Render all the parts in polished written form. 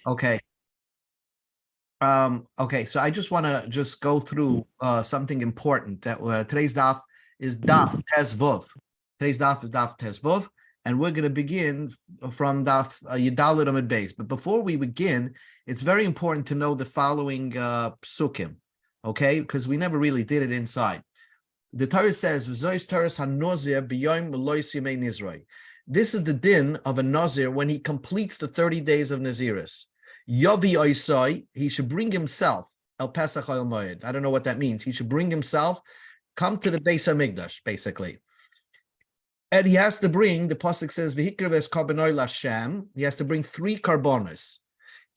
Okay. Okay, so I just want to just go through something important that today's daf is daf tezvov. Today's daf is daf tezvov, and we're going to begin from daf Yudalid Amud Beis. But before we begin, it's very important to know the following psukim, okay? Because we never really did it inside. The Torah says, "V'zois Torahs hanozir b'yom melois yemei nizroi." This is the din of a nazir when he completes the 30 days of naziris. Yavi oisai, he should bring himself el pesach el moed. I don't know what that means. He should bring himself, come to the Beis Hamikdash, basically. And he has to bring, the pasuk says, v'hikreves karbonoi lashem. He has to bring 3 karbonos.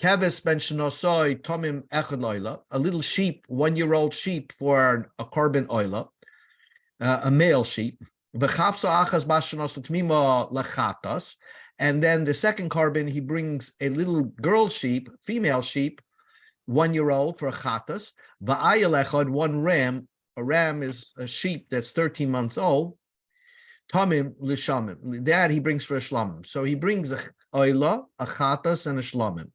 Keves ben shenosoi tomim echad oila, a little sheep, 1-year-old sheep for a carbon oila, a male sheep. V'chafsa achas bashenos l'tmima lachatas. And then the second carbon, he brings a little girl sheep, female sheep, 1-year-old for a chatas. Va'ayel echad, 1 ram. A ram is a sheep that's 13 months old. Tamim l'shamim. That he brings for a shlamim. So he brings a oila, a chatas, and a shlamim.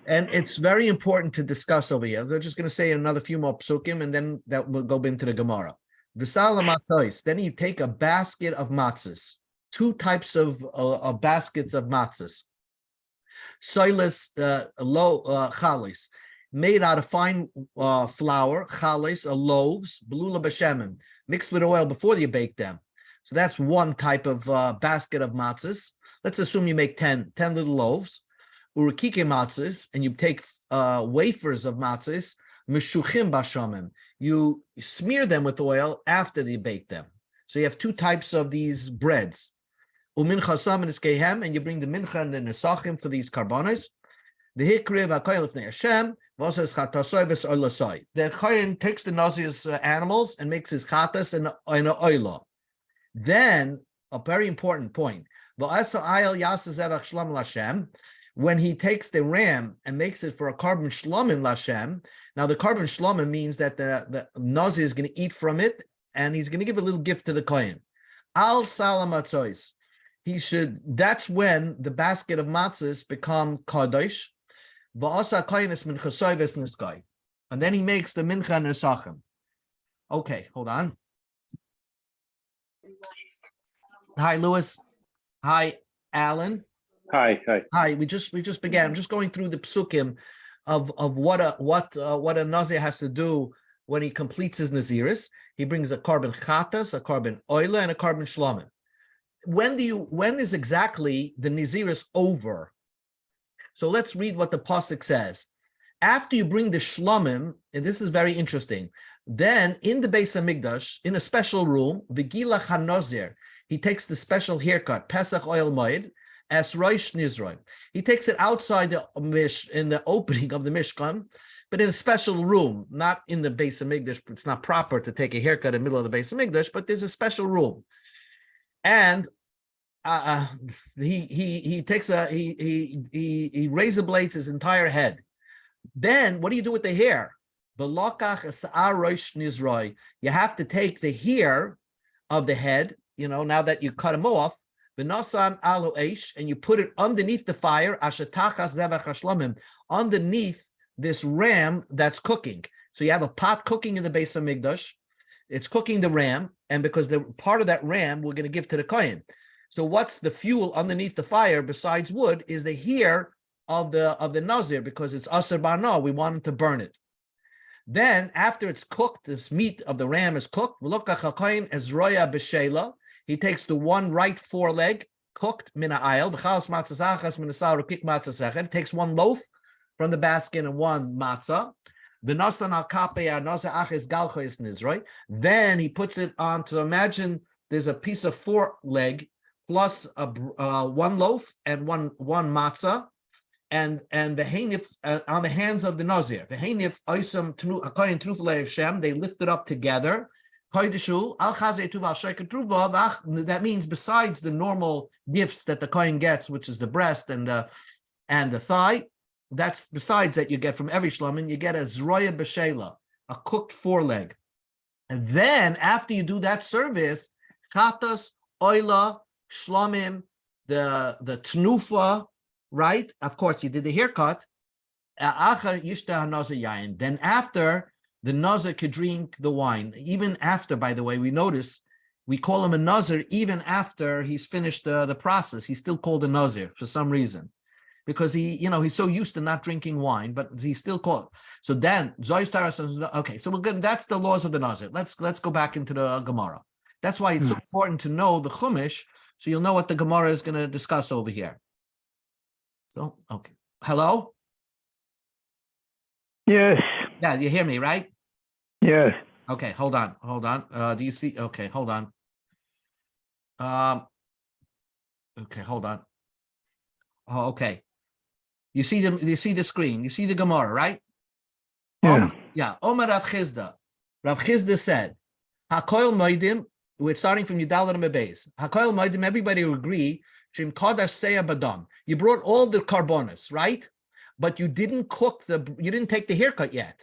And it's very important to discuss over here. They're just going to say another few more psukim, and then that will go into the Gemara. V'salam matois. Then you take a basket of matzahs. 2 types of baskets of matzahs. Soilis chalis, made out of fine flour, chalis, loaves, belula b'shemen, mixed with oil before you bake them. So that's one type of basket of matzahs. Let's assume you make 10 little loaves. Urikike matzahs, and you take wafers of matzahs, meshuchim b'shamim. You smear them with oil after you bake them. So you have 2 types of these breads. Umincha sam and iskehem, and you bring the mincha and the nesachim for these karbonos. The hikriv hakoil ifnei Hashem v'oses chatasoi v'soilasoi. The kohen takes the nazir's animals and makes his chatas and an oila. Then a very important point: v'asa ayel yaseh zevach shlam l'Hashem. When he takes the ram and makes it for a carbon shlomim l'Hashem. Now the carbon shlomim means that the nazir is going to eat from it, and he's going to give a little gift to the kohen. Al salam atzois. He should. That's when the basket of matzahs become kadosh. Va'asa kohenes min chasoy v'sniskai, and then he makes the mincha and nesachim. Okay, hold on. Hi, Lewis. Hi, Alan. Hi. We just began. I'm just going through the psukim of what a nazir has to do when he completes his naziris. He brings a carbon chatas, a carbon oila, and a carbon shlamim. When is exactly the naziris over? So let's read what the pasuk says. After you bring the shlamim, and this is very interesting, then in the Beis Hamikdash, in a special room, the gilach hanozir, he takes the special haircut, Pesach oil moed, as roish nizroi. He takes it outside the in the opening of the Mishkan, but in a special room, not in the Beis Hamikdash. It's not proper to take a haircut in the middle of the Beis Hamikdash, but there's a special room. And he razor blades his entire head. Then what do you do with the hair? You have to take the hair of the head, now that you cut him off, and you put it underneath the fire, underneath this ram that's cooking. So you have a pot cooking in the Beis Hamikdash. It's cooking the ram, and because the part of that ram we're going to give to the kohen. So what's the fuel underneath the fire besides wood is the hair of the nazir, because it's aser bana. We want him to burn it. Then after it's cooked, this meat of the ram is cooked. He takes the one right foreleg cooked mina ayil. Takes 1 loaf from the basket and 1 matzah. Then he puts it on to, imagine there's a piece of foreleg plus 1 loaf and one matzah, and the hanif on the hands of the nazir. The hanif oisam akayin trufalei Hashem. They lift it up together. That means besides the normal gifts that the kohen gets, which is the breast and the thigh. That's besides that you get from every shlamim, you get a zroya b'shela, a cooked foreleg. And then after you do that service, chatas, oila, shlamim, the tenufa, right? Of course, you did the haircut. Then after, the Nazir could drink the wine. Even after, by the way, we notice we call him a Nazir even after he's finished the process. He's still called a Nazir for some reason, because he's so used to not drinking wine, but he's still called. So then, okay, so that's the laws of the Nazir. Let's go back into the Gemara. That's why it's so important to know the Chumash, so you'll know what the Gemara is going to discuss over here. So, okay. Hello? Yes. Yeah, you hear me, right? Yes. Okay, hold on. Do you see? Okay, hold on. Okay, hold on. Oh, okay. You see the screen. You see the Gemara, right? Yeah. Yeah. Omer Rav Chizda. Rav Chizda said, "Hakoil moedim." We're starting from Yudalad Mebeis. Hakoil moedim. Everybody will agree. Shim kodash seya badam. You brought all the carbonas, right? But you didn't you didn't take the haircut yet,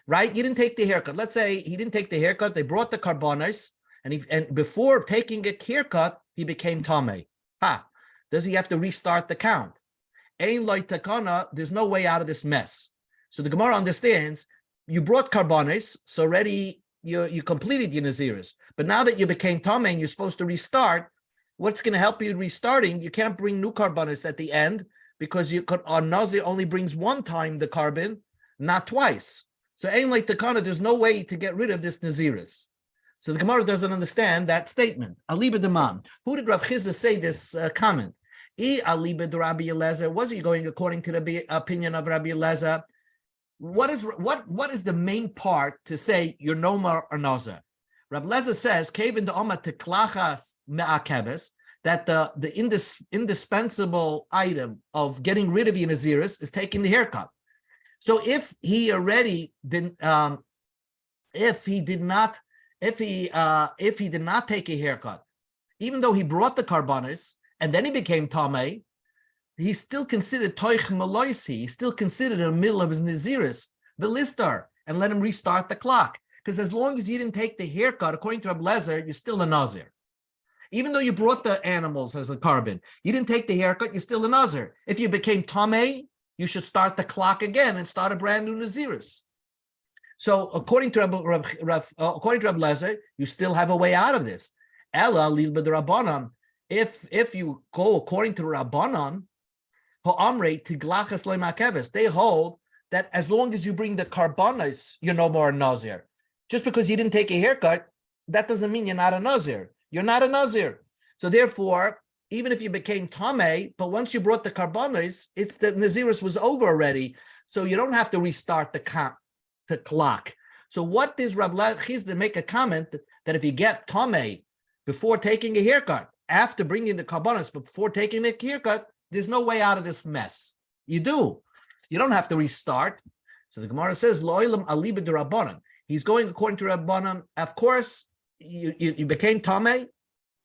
right? You didn't take the haircut. Let's say he didn't take the haircut. They brought the carbonas, and before taking a haircut, he became tamei. Does he have to restart the count? Ein loy takana. There's no way out of this mess. So the Gemara understands you brought carbonas, so already you completed your naziris. But now that you became tamei and you're supposed to restart, what's going to help you restarting? You can't bring new carbonas at the end, because on Nazir only brings one time the carbon, not twice. So ain't like takana, there's no way to get rid of this naziris. So the Gemara doesn't understand that statement. Aliba Damam. Who did Rav Chizda say this comment? Aliba de Rabbi Eliezer. Was he going according to the opinion of Rabbi Eliezer? What is the main part to say you're no more a Nazir? Rabbi Eliezer says, Kevin the Oma teklachas me'akebes, that the indispensable item of getting rid of your naziris is taking the haircut. So if he already didn't, if he did not take a haircut, even though he brought the carbonas and then he became tamei, he's still considered toich maloisi. He's still considered in the middle of his naziris, the listar, and let him restart the clock. Because as long as you didn't take the haircut, according to Rabbi Lezer, you're still a nazir. Even though you brought the animals as a carbon, you didn't take the haircut, you're still a nazir. If you became tamei, you should start the clock again and start a brand new naziris. So according to Rabbi Lezer, you still have a way out of this. Ella lil b'drabanan. If you go according to Rabbanan, ha'amrei tiglachas le'makeves, they hold that as long as you bring the carbonas, you're no more a nazir. Just because you didn't take a haircut, that doesn't mean you're not a nazir. You're not a nazir. So therefore, even if you became tamei, but once you brought the carbonas, it's the naziris was over already. So you don't have to restart the clock. So what does Rabbi Chizda make a comment that if you get tamei before taking a haircut, after bringing the carbonas, but before taking the haircut, there's no way out of this mess. You do. You don't have to restart. So the Gemara says, Lo'ilam aliba de Rabbanan. He's going according to Rabbanan. Of course, you became tamei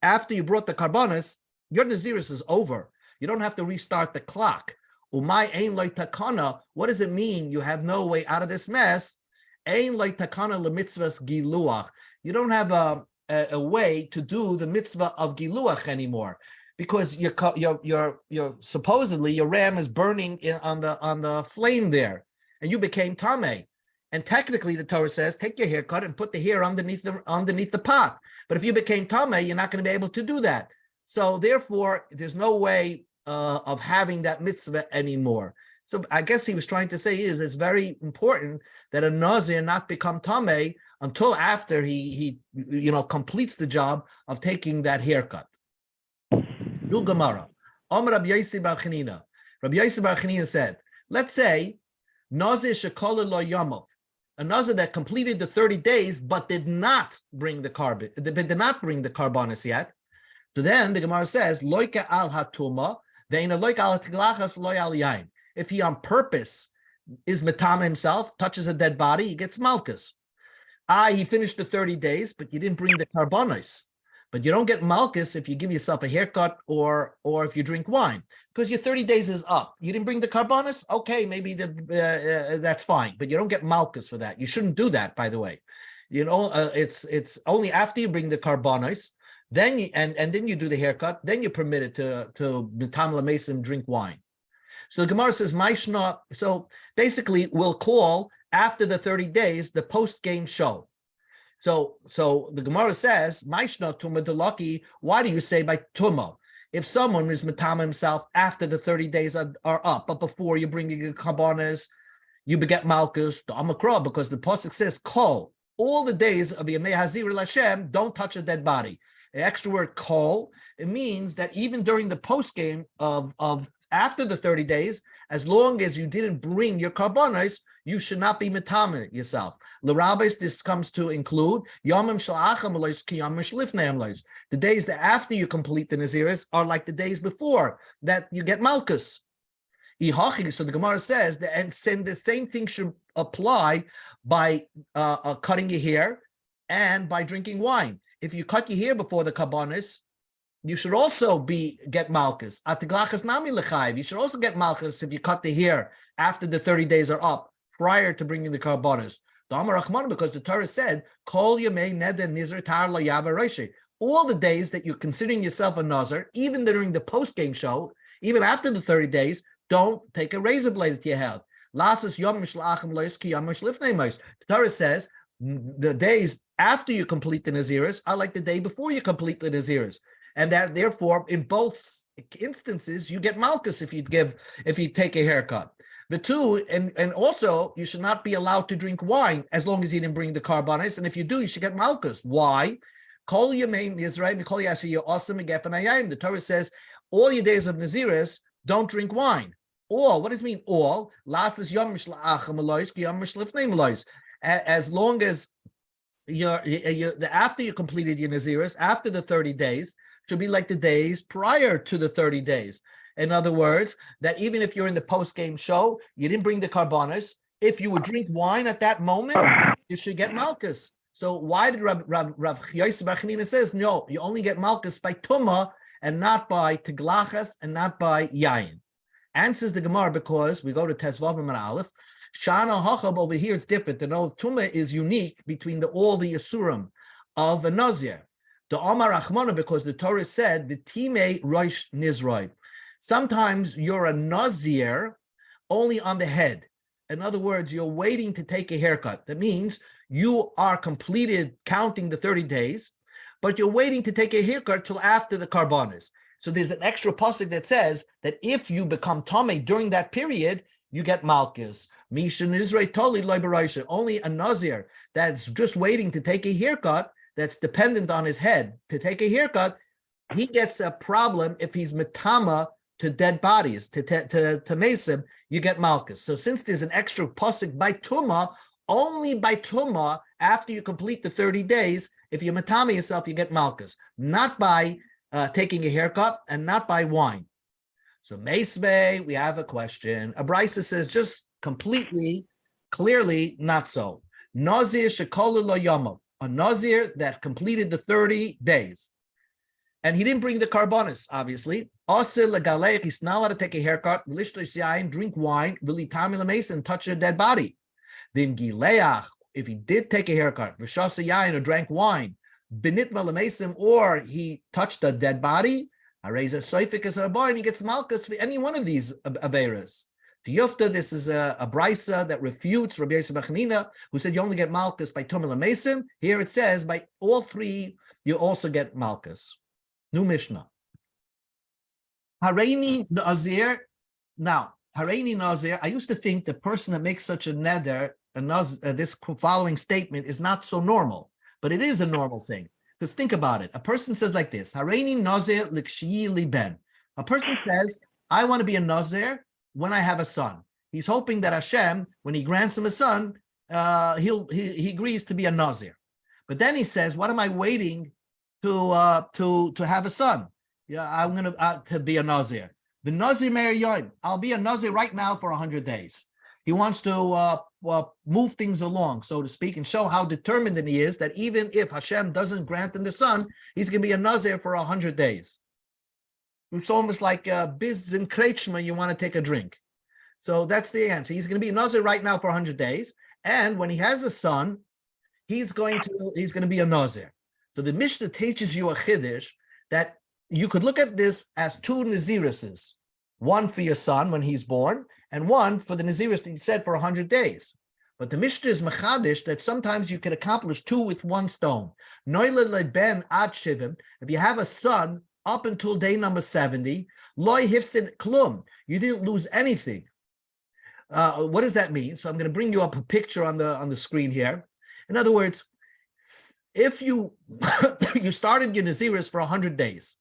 after you brought the carbonas. Your naziris is over. You don't have to restart the clock. Umay ein loy takana. What does it mean? You have no way out of this mess. Ein loy takana lemitzvahs giluach. You don't have a way to do the mitzvah of giluach anymore, because you're supposedly your ram is burning on the flame there, and you became tamei. And technically, the Torah says, take your haircut and put the hair underneath the pot. But if you became tamei, you're not going to be able to do that. So therefore, there's no way of having that mitzvah anymore. So I guess he was trying to say is it's very important that a nazir not become tamei until after he completes the job of taking that haircut. New Gemara. Rabbi Yossi bar Chanina. Rabbi Yossi bar Chanina said, let's say nazir shekala lo yamav, a nazir that completed the 30 days but did not bring the carbonas yet. So then the Gemara says, loika al hatuma, ve'ina loika al tiglachas v'loy al yain. If he on purpose is metama himself, touches a dead body, he gets malchus. He finished the 30 days, but you didn't bring the carbonos. But you don't get malchus if you give yourself a haircut or if you drink wine, because your 30 days is up. You didn't bring the carbonos? Okay, maybe that's fine, but you don't get malchus for that. You shouldn't do that, by the way. It's only after you bring the carbonos then you and then you do the haircut, then you're permitted to B'tam Mason drink wine. So the Gemara says, Maishna, so basically we'll call after the 30 days the post-game show. So the Gemara says, Maishna Tuma Delaki, why do you say by Tuma? If someone is Matama himself after the 30 days are up, but before you bring your Kabbanas, you beget Malchus, the Amakra, because the Pasuk says, call all the days of Yemei Hazir Hashem, don't touch a dead body. The extra word call, it means that even during the post game of after the 30 days, as long as you didn't bring your karbonos, you should not be metame yourself. The rabbis, this comes to include yomim shalacham alois ki yomim shlifnei alois. The days that after you complete the naziris are like the days before that you get malchus. So the Gemara says that, and the same thing should apply by cutting your hair and by drinking wine. If you cut your hair before the karbonos, you should also get malchus. Atiglachas nami lechayiv. You should also get malchus if you cut the hair after the 30 days are up, prior to bringing the karbonos. The Amar Rachman, because the Torah said, "Kol yemei neder nizr tar lo yava roshi." All the days that you're considering yourself a nazir, even during the post-game show, even after the 30 days, don't take a razor blade to your head. Lasas yom mishlachim lois ki yom mishlifnei mois. The Torah says the days after you complete the naziris are like the day before you complete the naziris. And that therefore, in both instances, you get malchus if you take a haircut. The two, and also you should not be allowed to drink wine as long as you didn't bring the karbonos. And if you do, you should get malchus. Why? Kol yamein Yisrael mikol yasher yo'asam megefen hayayim. The Torah says all your days of naziris don't drink wine. All. What does it mean? All. Lasas yom mishlacham alois ki yom mishlifnei alois. As long as after you completed your naziris, after the 30 days, should be like the days prior to the 30 days. In other words, that even if you're in the post-game show, you didn't bring the karbonos, if you would drink wine at that moment, you should get malchus. So why did Rav Yosef Bar Chanina says, no, you only get malchus by tumah and not by teglachas and not by yayin? Answers the Gemara, because we go to Tezvav and Aleph. Shana Hachab over here, it's different. The tumah is unique between all the Yisurim of a Nazir. The Omar Achmana, because the Torah said the Time Rosh Nizroi. Sometimes you're a Nazir only on the head. In other words, you're waiting to take a haircut. That means you are completed counting the 30 days, but you're waiting to take a haircut till after the karbonos. So there's an extra pasuk that says that if you become Tomei during that period, you get malchus. Misha Nizrei Toli Lo B'Roisha. Only a Nazir that's just waiting to take a haircut, that's dependent on his head to take a haircut, he gets a problem if he's metama to dead bodies, to mesim, you get malchus. So since there's an extra pasuk by tuma, only by tuma, after you complete the 30 days, if you metama yourself, you get malchus, not by taking a haircut and not by wine. So meisvei, we have a question. Abraisa says just completely, clearly not so. Nazir shekolu lo yomov. A Nazir that completed the 30 days. And he didn't bring the karbonos, obviously. Also, he's not allowed to take a haircut, drink wine, and touch a dead body. Then gileach, if he did take a haircut, or drank wine, or he touched a dead body, and he gets malchus for any one of these averas. Yufta, this is a brisa that refutes Rabbi Yosef Bar Chanina, who said you only get malchus by tumah l'mesim. Here it says by all three you also get malchus. New Mishnah. Hareini Nazir. Now, Hareini Nazir, I used to think the person that makes such a neder, this following statement is not so normal, but it is a normal thing. Because think about it. A person says like this, Hareini Nazir l'kshyi liben. A person says, I want to be a Nazir when I have a son. He's hoping that Hashem, when he grants him a son, he agrees to be a Nazir. But then he says, what am I waiting to have a son? Yeah, I'm going to be a Nazir. The Nazir Meir Yom. I'll be a Nazir right now for 100 days. He wants to move things along, so to speak, and show how determined he is that even if Hashem doesn't grant him the son, he's going to be a Nazir for 100 days. It's almost like biz and kretschma, you want to take a drink. So that's the answer. He's going to be a Nazir right now for 100 days. And when he has a son, he's going to be a Nazir. So the Mishnah teaches you a chiddush that you could look at this as two Naziruses, one for your son when he's born, and one for the Nazirus that you said for 100 days. But the Mishnah is mechadish that sometimes you can accomplish two with one stone. Noile ben ad shivim. If you have a son up until day number 70, loy hifsid klum. You didn't lose anything. What does that mean? So I'm going to bring you up a picture on the screen here. In other words, if you you started your Nazirus for 100 days,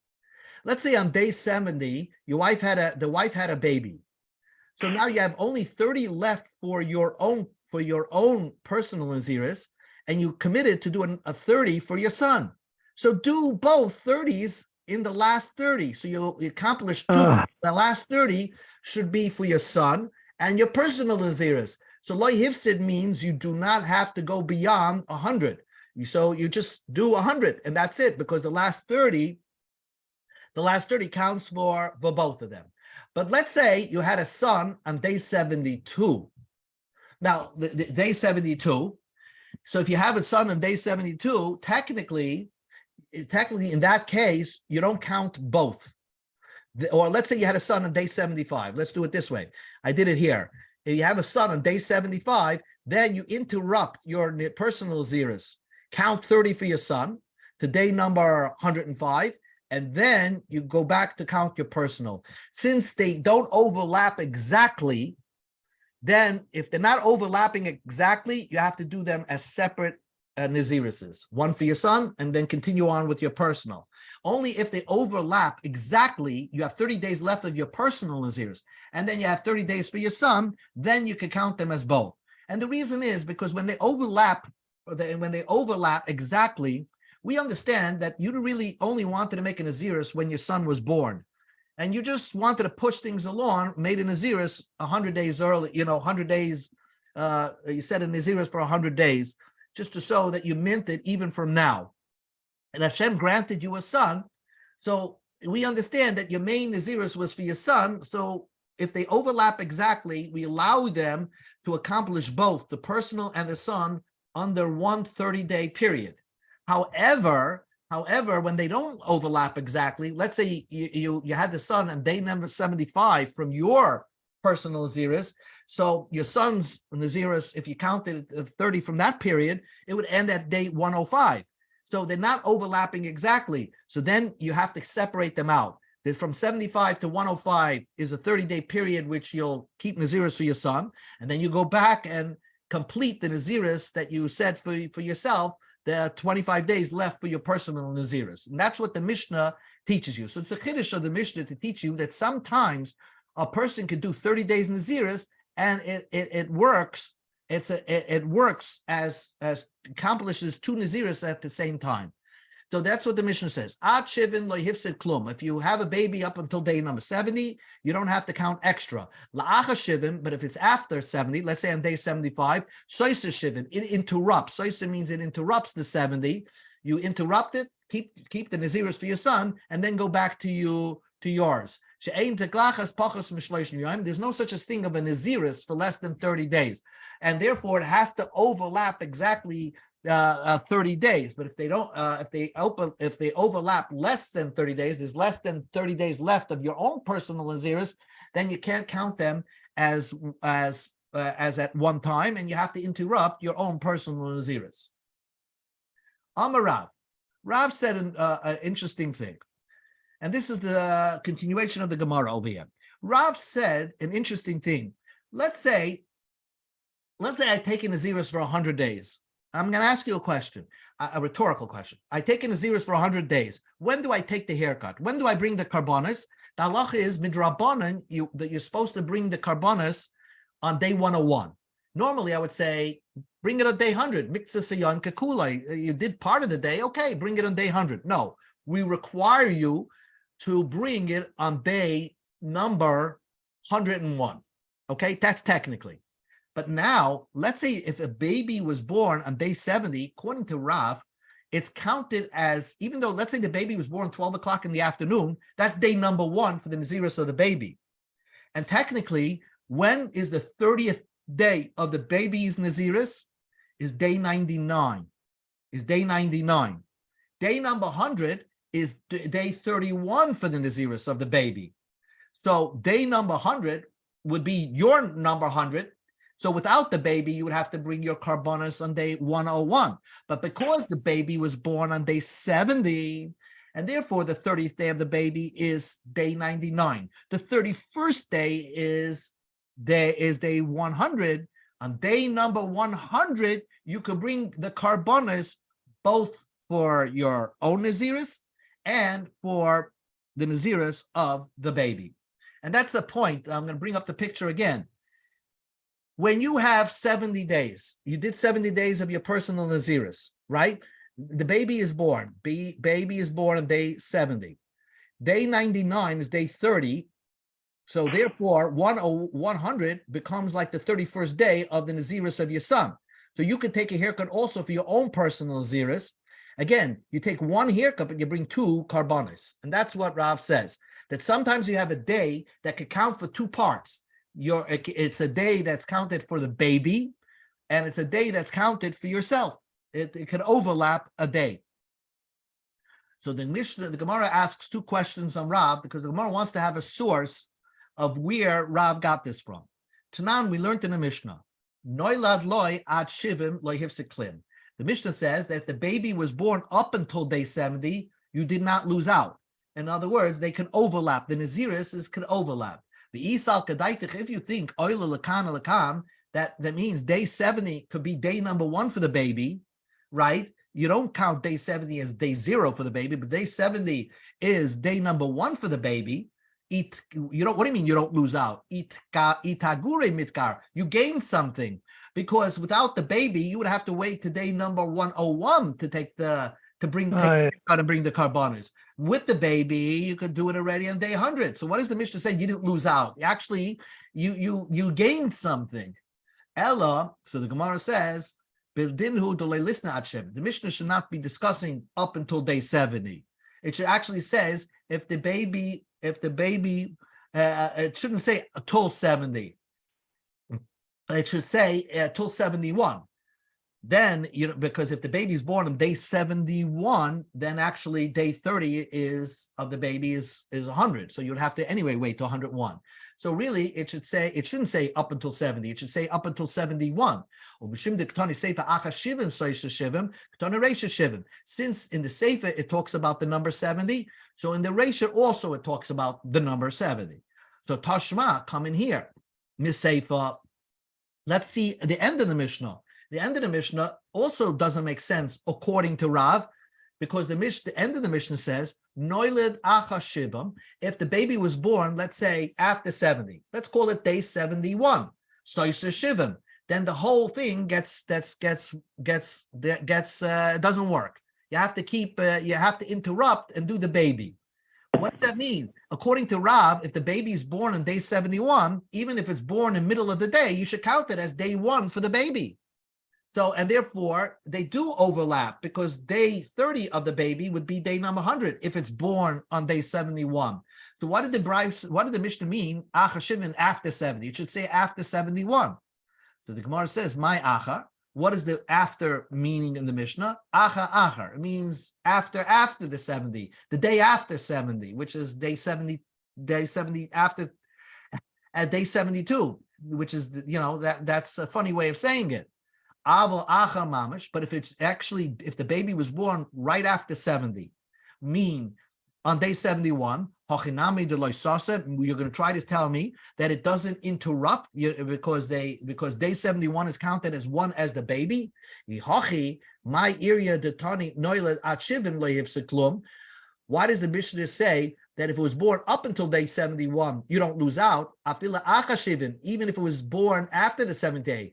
let's say on day 70, the wife had a baby. So now you have only 30 left for your own personal Nazirus, and you committed to doing a 30 for your son. So do both 30s in the last 30. So you accomplish two. The last 30 should be for your son and your personal Nazirus. So loy hifsid means you do not have to go beyond 100. So you just do 100, and that's it, because the last 30 counts for both of them. But let's say you had a son on day 72. Now, the day 72, so if you have a son on day 72, technically, in that case, you don't count both. Or let's say you had a son on day 75. Let's do it this way. I did it here. If you have a son on day 75, then you interrupt your personal Nazirus. Count 30 for your son to day number 105, and then you go back to count your personal. Since they don't overlap exactly, then if they're not overlapping exactly, you have to do them as separate Naziruses. One for your son, and then continue on with your personal. Only if they overlap exactly, you have 30 days left of your personal Nazirus, and then you have 30 days for your son, then you can count them as both. And the reason is because when they overlap exactly, we understand that you really only wanted to make a Nazirus when your son was born. And you just wanted to push things along, made a Nazirus 100 days early, 100 days, you said a Nazirus for 100 days, just to show that you meant it even from now. And Hashem granted you a son, so we understand that your main Nazirus was for your son, so if they overlap exactly, we allow them to accomplish both the personal and the son under one 30-day period. However, when they don't overlap exactly, let's say you had the son on day number 75 from your personal Nazirus, so your son's Nazirus, if you counted 30 from that period, it would end at day 105. So they're not overlapping exactly. So then you have to separate them out. That from 75 to 105 is a 30-day period which you'll keep Nazirus for your son, and then you go back and complete the Nazirus that you said for yourself. There are 25 days left for your personal Nazirus. And that's what the Mishnah teaches you. So it's a chiddush of the Mishnah to teach you that sometimes a person can do 30 days Nazirus, and it works. It works as accomplishes two Nazirus at the same time. So that's what the Mishnah says. Ad shivin lo hifsid klum. If you have a baby up until day number 70, you don't have to count extra. La'acha shivin, but if it's after 70, let's say on day 75, soisa shivin, it interrupts. Soisa means it interrupts the 70. You interrupt it, keep the Nazirus for your son, and then go back to yours. There's no such a thing of a Nazirus for less than 30 days. And therefore it has to overlap exactly 30 days. But if they don't, if they overlap less than 30 days, there's less than 30 days left of your own personal Nazirus, then you can't count them as at one time, and you have to interrupt your own personal Nazirus. Amar Rav said an interesting thing. And this is the continuation of the Gemara over here. Rav said an interesting thing. Let's say I take a Nazirus for 100 days. I'm going to ask you a question, a rhetorical question. I take a Nazirus for 100 days. When do I take the haircut? When do I bring the karbonis? The halacha is midrabanan, that you're supposed to bring the karbonis on day 101. Normally, I would say, bring it on day 100. Mikzah sayan kakula. You did part of the day. Okay, bring it on day 100. No, we require you to bring it on day number 101. Okay, that's technically. But now, let's say if a baby was born on day 70, according to Rav, it's counted as, even though, let's say the baby was born 12 o'clock in the afternoon, that's day number 1 for the Nazirus of the baby. And technically, when is the 30th day of the baby's Nazirus? Is day 99. Is day 99. Day number 100 is day 31 for the Naziris of the baby. So day number 100 would be your number 100. So without the baby, you would have to bring your carbonas on day 101. But because the baby was born on day 70, and therefore the 30th day of the baby is day 99. The 31st day is day 100. On day number 100, you could bring the carbonas both for your own Naziris and for the Naziris of the baby. And that's the point. I'm going to bring up the picture again. When you have 70 days, you did 70 days of your personal Naziris, right? The baby is born. Baby is born on day 70. Day 99 is day 30. So therefore, 100 becomes like the 31st day of the Naziris of your son. So you could take a haircut also for your own personal Naziris. Again, you take one haircut, but you bring two carbonas. And that's what Rav says, that sometimes you have a day that could count for two parts. It's a day that's counted for the baby, and it's a day that's counted for yourself. It can overlap a day. So the Gemara asks two questions on Rav, because the Gemara wants to have a source of where Rav got this from. Tanan, we learned in the Mishnah, Noilad loy ad shivim loy hifsiklim. The Mishnah says that if the baby was born up until day 70, you did not lose out. In other words, they can overlap. The Naziris can overlap. The Isal Kadaitich, if you think Oila Lakan Lakam, that means day 70 could be day number 1 for the baby, right? You don't count day 70 as day 0 for the baby, but day 70 is day number 1 for the baby. What do you mean you don't lose out? Itagure mitkar, you gain something, because without the baby, you would have to wait to day number 101 to bring the carbonas. With the baby, you could do it already on day 100. So what does the Mishnah say? You didn't lose out. Actually, you gained something. Ella, so the Gemara says, the Mishnah should not be discussing up until day 70. It should actually says if the baby, it shouldn't say till 70. It should say till 71. Then, because if the baby's born on day 71, then actually day 30 of the baby is 100. So you'd have to anyway wait to 101. So really, it shouldn't say up until 70. It should say up until 71. Since in the Sefer it talks about the number 70, so in the Reisha also it talks about the number 70. So Tashma, come in here. Missefer. Let's see the end of the Mishnah. The end of the Mishnah also doesn't make sense according to Rav, because the end of the Mishnah says, Noilid acha shibam, if the baby was born, let's say after 70, let's call it day 71, soisa shivim, then the whole thing doesn't work. You have to interrupt and do the baby. What does that mean? According to Rav, if the baby is born on day 71, even if it's born in the middle of the day, you should count it as day 1 for the baby. So, and therefore, they do overlap, because day 30 of the baby would be day number 100 if it's born on day 71. So what did the Mishnah mean, Acha Shivin, after 70? It should say after 71. So the Gemara says, my Acha, what is the after meaning in the Mishnah? Acha Achar, it means after the 70, the day after 70, which is day 70 after, at day 72, which is, that's a funny way of saying it. Aval acha mamish, but if the baby was born right after 70, mean on day 71, hochinami de loisasa, you're going to try to tell me that it doesn't interrupt because day 71 is counted as one as the baby. Hochi, my area de tani noiled at shivin leivseklum. Why does the Mishnah say that if it was born up until day 71, you don't lose out? Afila acha shivin, even if it was born after the 7th day.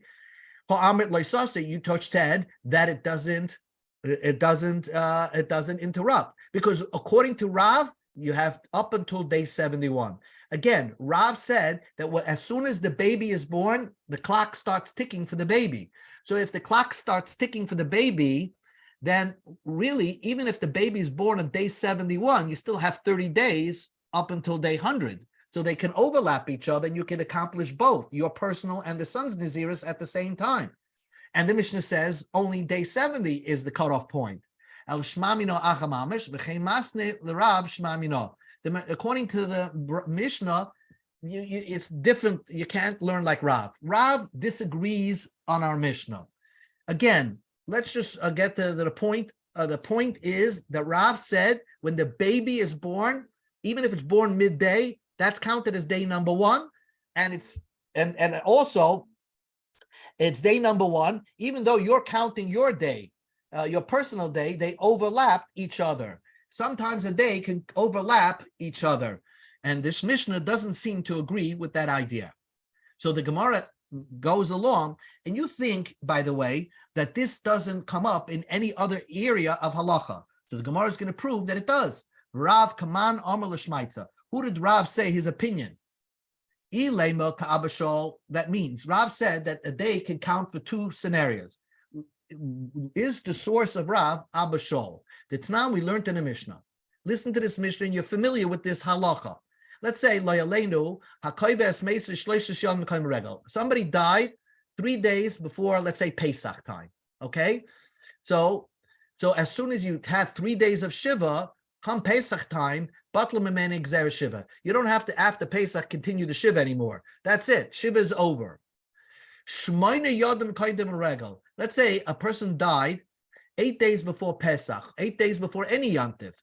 You touched head that it doesn't interrupt, because according to Rav, you have up until day 71. Again, Rav said that as soon as the baby is born, the clock starts ticking for the baby. So if the clock starts ticking for the baby, then really, even if the baby is born on day 71, you still have 30 days up until day 100. So they can overlap each other, and you can accomplish both your personal and the son's Naziris at the same time. And the Mishnah says only day 70 is the cutoff point. El shmamino achamamish v'chein masne l'Rav shmamino. According to the Mishnah, it's different. You can't learn like Rav. Rav disagrees on our Mishnah. Again, let's just get to the point. The point is that Rav said when the baby is born, even if it's born midday, that's counted as day number one, and also it's day number one, even though you're counting your day, your personal day, they overlap each other. Sometimes a day can overlap each other. And this Mishnah doesn't seem to agree with that idea. So the Gemara goes along, and you think, by the way, that this doesn't come up in any other area of halacha. So the Gemara is going to prove that it does. Rav Kaman Amar L'Shmaitza. Who did Rav say his opinion? That means Rav said that a day can count for two scenarios. Is the source of Rav Abba Shol? The Tanam we learned in the Mishnah. Listen to this Mishnah, and you're familiar with this halacha. Let's say somebody died 3 days before, let's say, Pesach time. Okay, so as soon as you had 3 days of Shiva, come Pesach time, Shiva. You don't have to, after Pesach, continue the Shiva anymore. That's it. Shiva is over. Let's say a person died 8 days before Pesach, 8 days before any Yantiv.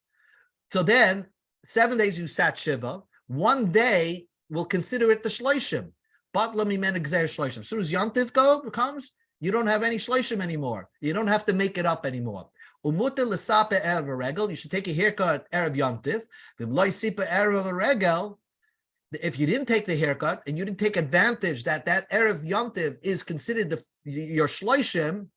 So then 7 days you sat Shiva. 1 day we'll consider it the Shloshim. As soon as Yantiv comes, you don't have any Shloshim anymore. You don't have to make it up anymore. You should take a haircut Erev Yantiv. If you didn't take the haircut and you didn't take advantage that Erev Yantiv is considered your Shloshim,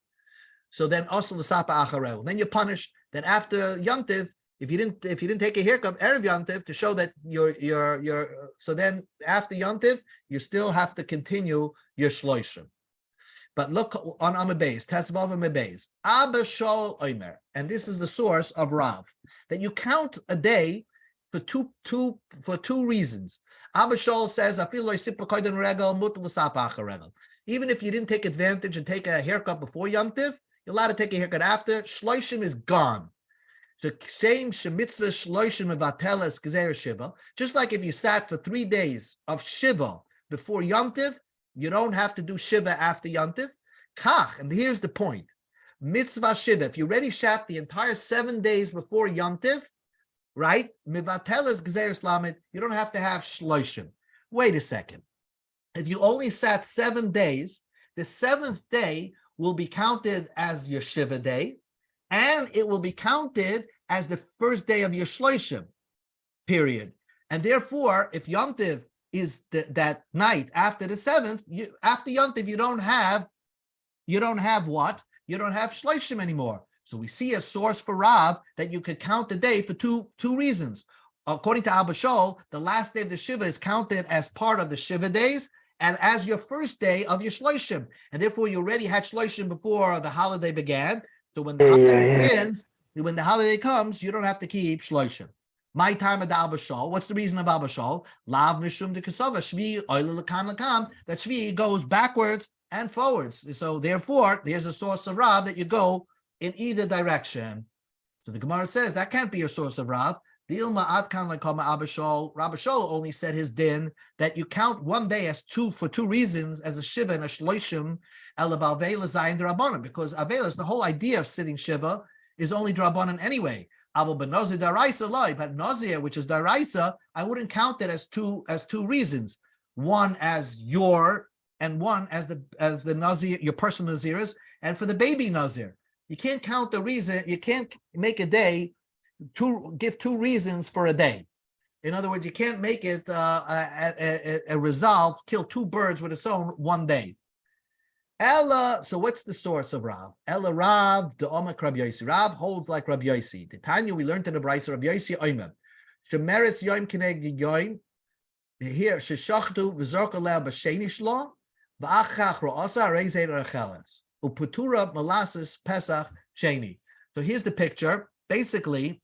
so then also the Sapa Acharel. Then you're punished that after Yantiv, if you didn't take a haircut Erev Yantiv to show that you're so then after Yantiv, you still have to continue your Shloshim. But look on Amabeis, Tetzvav Amabeis, Abba Shol Omer, and this is the source of Rav, that you count a day for two reasons. Abba Shol says, even if you didn't take advantage and take a haircut before Yom Tiv, you're allowed to take a haircut after. Shloshim is gone. So same shemitzvah shloshim mevateles gezer shiva. Just like if you sat for 3 days of shiva before Yom Tiv, you don't have to do shiva after Yom Tiv. Kach, and here's the point: mitzvah shiva. If you already sat the entire 7 days before Yom Tiv, right? Mevateles gezer slamit. You don't have to have shloshim. Wait a second. If you only sat 7 days, the 7th day will be counted as your shiva day, and it will be counted as the first day of your shloshim period. And therefore, if Yom Tiv is that night after the 7th, after Yom Tiv, you don't have what? You don't have shloshim anymore. So we see a source for Rav that you could count the day for two reasons. According to Abba Shol, the last day of the Shiva is counted as part of the Shiva days and as your first day of your shloshim. And therefore, you already had shloshim before the holiday began. So when the holiday begins, when the holiday comes, you don't have to keep shloshim. My time at the Abba Shol. What's the reason of Abba Shol? Lav mishum de kesava shvi oile lekam lekam. That shvi goes backwards and forwards. So therefore, there's a source of Rav that you go in either direction. So the Gemara says that can't be a source of Rav. The Ilma Adkan like Abba Shol. Rabba Shol only said his din that you count 1 day as for two reasons, as a shiva and a shloshim elabal vela zayin drabanan, because avelas, the whole idea of sitting shiva is only drabanan anyway. But Nazir, which is daraisa, I wouldn't count that as two reasons. One as your, and one as the Nazir, your personal Nazir is, and for the baby Nazir. You can't count the reason, you can't make a day give 2 reasons for a day. In other words, you can't make it a resolve, kill 2 birds with its own 1 day. Ella, so what's the source of Rav? Ella Rav, the Omek Rabbi Yossi. Rav holds like Rabbi Yossi. The Tanya we learned in the Brisa, Rabbi Yossi Omer. Shemeres Yom Keneged Yom. Here, Sheshachtu v'zork aleh b'sheni shlo, v'achach ro'asa reizei recheles. Uputura molasses Pesach sheni. So here's the picture. Basically,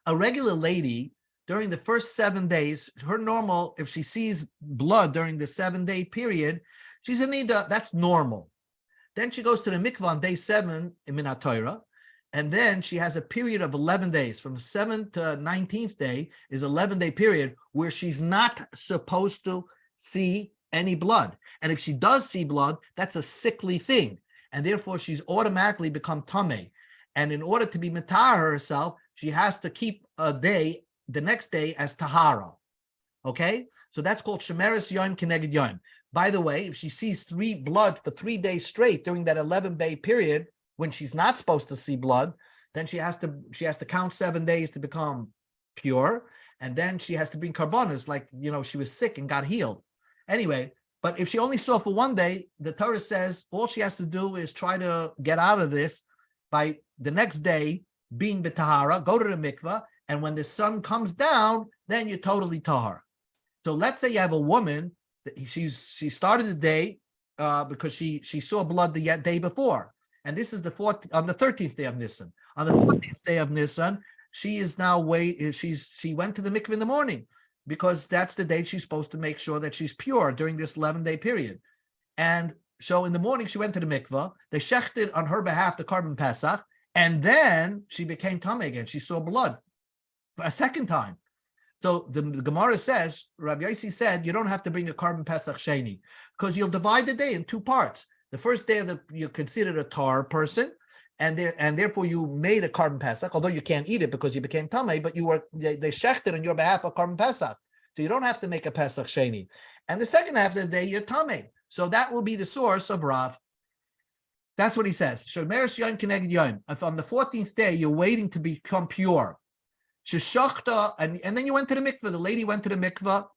a regular lady during the first 7 days, her normal, if she sees blood during the 7-day period, she's in nida. That's normal. Then she goes to the mikvah on day 7 in Minat Torah, and then she has a period of 11 days. From 7th to 19th day is 11-day period where she's not supposed to see any blood. And if she does see blood, that's a sickly thing. And therefore, she's automatically become tameh. And in order to be matah herself, she has to keep a day, the next day, as tahara. Okay? So that's called shemeres yom keneged yom. By the way, if she sees blood for 3 days straight during that 11-day period, when she's not supposed to see blood, then she has to count 7 days to become pure, and then she has to bring karbonos, like she was sick and got healed. Anyway, but if she only saw for 1 day, the Torah says all she has to do is try to get out of this by the next day being b'tahara, go to the mikveh, and when the sun comes down, then you're totally tahar. So let's say you have a woman that she started the day because she saw blood the day before. And this is on the 13th day of Nisan. On the 14th day of Nisan, she is now she went to the mikveh in the morning because that's the day she's supposed to make sure that she's pure during this 11-day period. And so in the morning, she went to the mikveh. They shechted on her behalf the carbon pesach, and then she became tameh again. She saw blood a second time. So the Gemara says, Rabbi Yossi said, you don't have to bring a carbon pesach sheni because you'll divide the day in 2 parts. The first day you're considered a tar person, and therefore you made a carbon pesach, although you can't eat it because you became tamei, but they shechted on your behalf a carbon pesach, so you don't have to make a pesach sheni. And the second half of the day you're tamei, so that will be the source of Rav. That's what he says. Shomeres yom keneged yom. If on the 14th day you're waiting to become pure, sheshachta, and then you went to the mikveh. The lady went to the mikveh.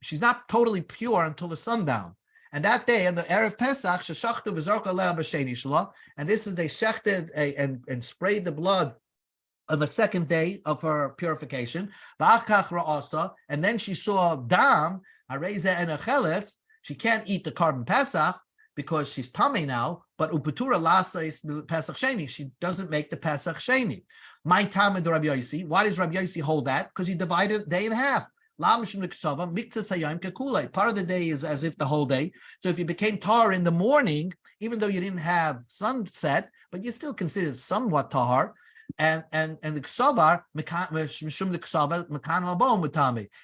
She's not totally pure until the sundown. And that day, on the Erev Pesach, sheshachtu v'zarka leha b'sheni shela, and this is they shechted and sprayed the blood on the second day of her purification. V'achach ra'asa, and then she saw dam, hareza and acheles. She can't eat the carbon Pesach because she's tamei now, but upetura lasa is Pesach sheni. She doesn't make the Pesach sheni. My Talmud Rabbi Yossi. Why does Rabbi Yossi hold that? Because he divided the day in half. Part of the day is as if the whole day. So if you became tar in the morning, even though you didn't have sunset, but you're still considered somewhat tar. And the ksavar,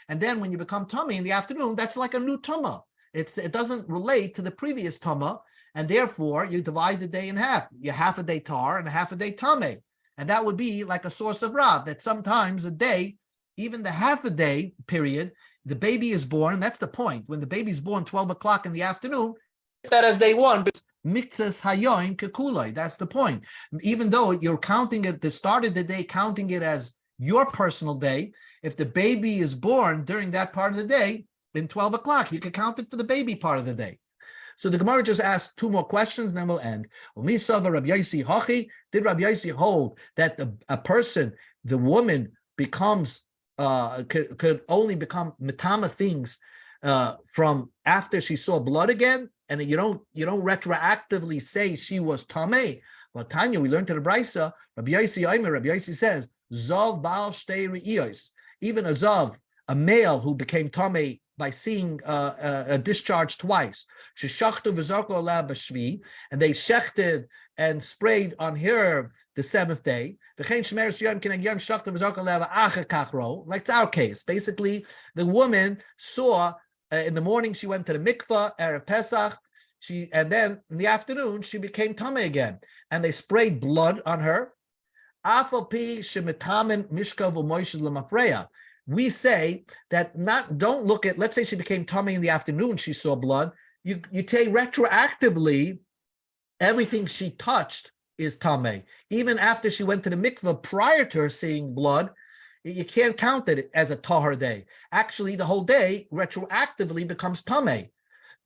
and then when you become tummy in the afternoon, that's like a new tumah. It doesn't relate to the previous tumah, and therefore you divide the day in half. You're half a day tar and half a day tummy. And that would be like a source of Rav, that sometimes a day, even the half a day period, the baby is born. That's the point. When the baby's born 12 o'clock in the afternoon, that as day 1, but mitzvahs hayoim kekulai. That's the point. Even though you're counting it, the start of the day, counting it as your personal day, if the baby is born during that part of the day, in 12 o'clock, you can count it for the baby part of the day. So the Gemara just asked 2 more questions, and then we'll end. Did Rabbi Yossi hold that a person, the woman, becomes could only become metama things from after she saw blood again, and you don't retroactively say she was tamei? Well, Tanya, we learned to the Brisa. Rabbi Yossi says zav baal shtei re'iyos, even a zav, a male who became tamei by seeing a discharge twice, sheshachtu v'zarko aleh b'shvi, and they shechted and sprayed on her the 7th day. Like it's our case. Basically, the woman saw in the morning she went to the mikveh, Erev Pesach, and then in the afternoon she became tamei again, and they sprayed blood on her. We say that don't look at, let's say she became tamei in the afternoon, she saw blood. You take retroactively, everything she touched is tamei. Even after she went to the mikveh prior to her seeing blood, you can't count it as a tahar day. Actually, the whole day retroactively becomes tamei.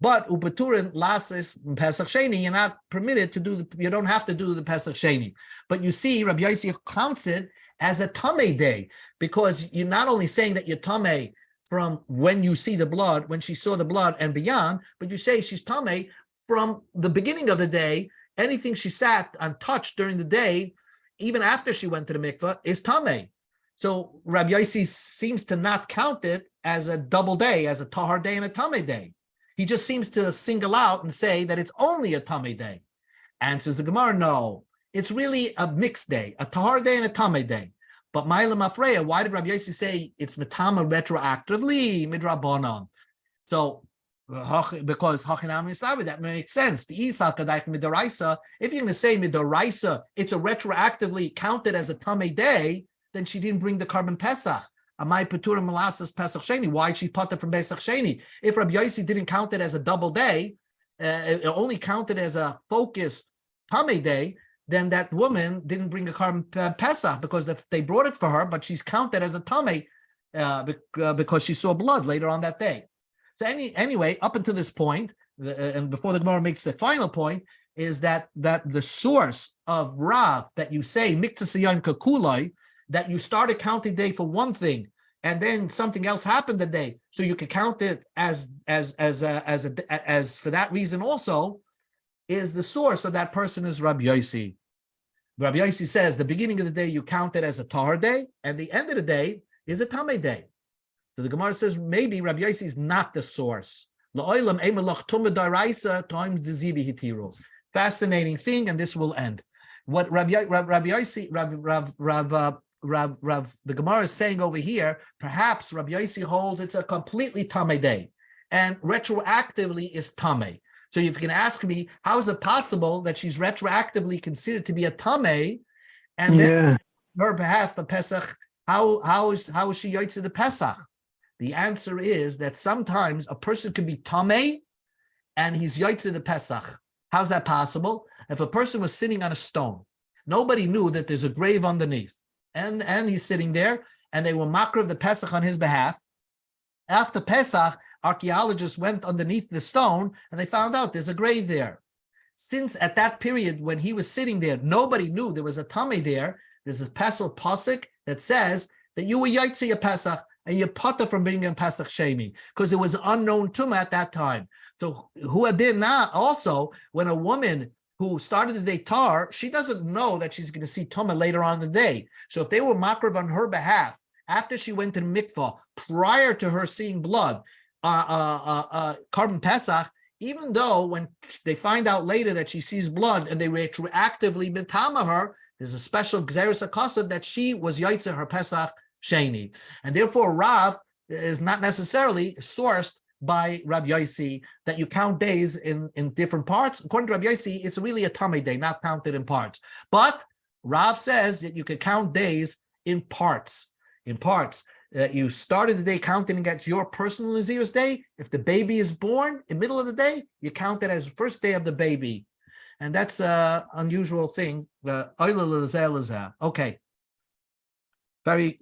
But upeturin lasis pesach sheni, you're not permitted to do you don't have to do the pesach sheni. But you see, Rabbi Yossi counts it as a tamei day, because you're not only saying that you're tamei from when you see the blood, when she saw the blood and beyond, but you say she's tamei from the beginning of the day. Anything she sat and touched during the day, even after she went to the mikveh, is tamei. So Rabbi Yossi seems to not count it as a double day, as a tahar day and a tamei day. He just seems to single out and say that it's only a tamei day. Answers the Gemara, no. it's really a mixed day, a tahar day and a tameh day. But Ma'ila Mafreya, why did Rabbi Yossi say it's metama retroactively, midrabanan? So, because Hachinam Yisavi, that makes sense. The Isa Kadaik Midaraisa, if you're going to say Midaraisa, it's a retroactively counted as a tameh day, then she didn't bring the carbon Pesach. Amai Petura Molasses Pesach Sheni. Why she put it from Pesach Sheni? If Rabbi Yossi didn't count it as a double day, it only counted as a focused tameh day, then that woman didn't bring a carbon Pesach because they brought it for her, but she's counted as a tameh because she saw blood later on that day. So anyway, up until this point, and before the Gemara makes the final point, is that the source of Rav that you say Miktsasiyam Kakulai, that you started counting day for one thing, and then something else happened the day, so you could count it as for that reason also, is the source of that person is Rabbi Yossi. Rabbi Yossi says the beginning of the day you count it as a tahar day, and the end of the day is a tameh day. So the Gemara says maybe Rabbi Yossi is not the source. Fascinating thing, and this will end. What Rabbi Yossi, the Gemara is saying over here, perhaps Rabbi Yossi holds it's a completely tameh day, and retroactively is tameh. So if you can ask me, how is it possible that she's retroactively considered to be a tameh, and then her behalf for Pesach, how is she yotze the Pesach? The answer is that sometimes a person could be tameh and he's yotze the Pesach. How's that possible? If a person was sitting on a stone, nobody knew that there's a grave underneath, and he's sitting there, and they were makar of the Pesach on his behalf. After Pesach, archaeologists went underneath the stone and they found out there's a grave there. Since at that period when he was sitting there, nobody knew there was a tameh there, there's a Pesach pasuk that says that you were yotze your Pesach and you're potter from being in Pesach Sheni, because it was unknown tumah at that time. So who did not also, when a woman who started the day tar, she doesn't know that she's going to see tumah later on in the day. So if they were makriv on her behalf after she went to the mikvah, prior to her seeing blood, carbon Pesach, even though when they find out later that she sees blood and they retroactively mitama her, there's a special gzeres akasa that she was yotze her Pesach Sheni, and therefore Rav is not necessarily sourced by Rabbi Yossi that you count days in different parts. According to Rabbi Yossi, it's really a tameh day, not counted in parts. But Rav says that you could count days in parts. That you started the day counting against your personal Nazir's day. If the baby is born in the middle of the day, you count it as the first day of the baby. And that's an unusual thing. Okay. Very